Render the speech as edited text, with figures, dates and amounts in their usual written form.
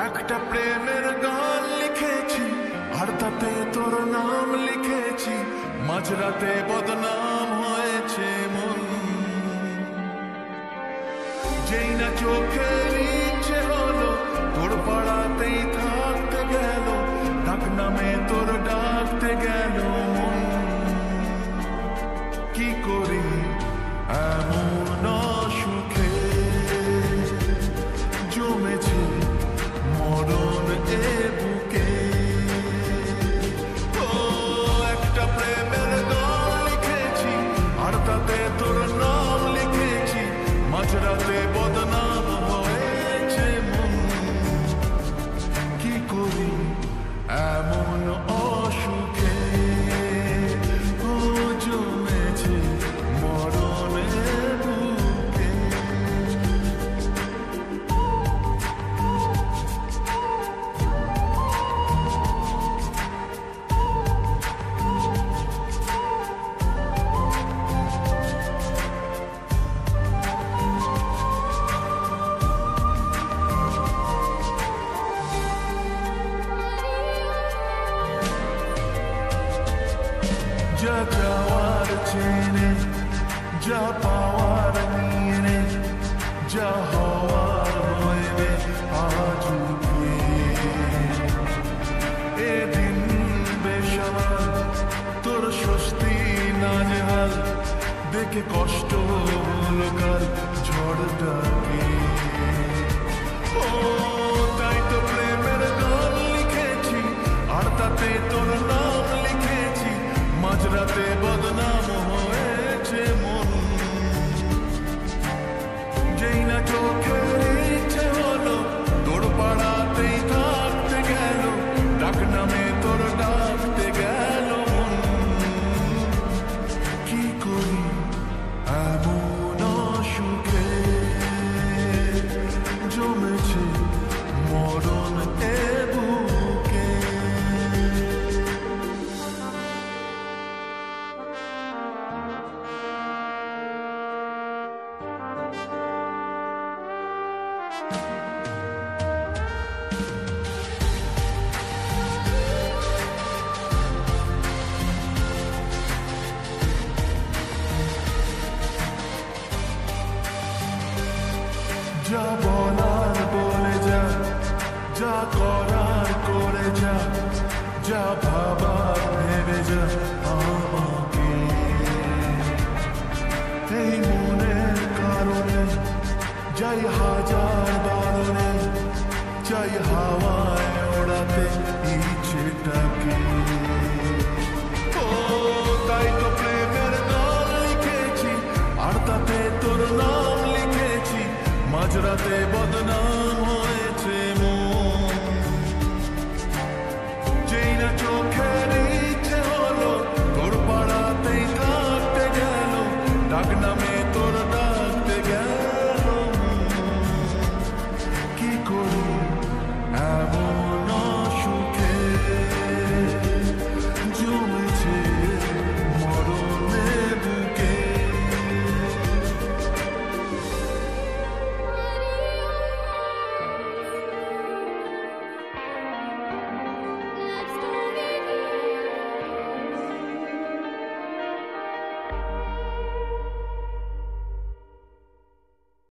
একটা প্রেমের গান লিখেছি আর তাতে তোর নাম লিখেছি, মাঝরাতে বদনাম হয়েছে মন। যেই না চোখের ইচ্ছে হলো তোর পাড়াতেই থাকতে গেল, ডাক নামে তোর ডাকতে গেল মন। কি করি এমন সুখে জমেছে মরণ এ বুকে। ও একটা প্রেমের গান লিখেছি আর তাতে তোর নাম লিখেছি, মাঝরাতে বদনাম হয়েছে মন। কি করি এমন অসুখে ও জমেছে মরণের বুকে। যা যাওয়ার চেনে, যা পাওয়ার নিয়ে নে, যা হওয়ার হইবে আজ এদিন বেসামাল তোর স্বস্তি নাজেহাল দেখে কষ্ট হলো কাল ঝড়টাকে। ও তাই তো প্রেমের গান লিখেছি আর তাতে তোর নাম লিখেছি, মাঝরাতে বদনাম হয়েছে মন। যেই না চোখের ইচ্ছে হলো তোর পাড়াতেই থাকতে গেল, ডাক নামে তোর ডাকতে গেল মন। কি করি এমন সুখে জমেছে মরণ এ বুকে। যা বলার বলে যা, যা করার করে যা, যা ভাবার ভেবে যা আমাকে। এই মনের কারণে যাই হাজার বারণে, চাই হাওয়ায় ওড়াতে ইচ্ছেটাকে। ও তাই তো প্রেমের গান লিখেছি আর তাতে তোর নাম লিখেছি, মাঝরাতে বদনাম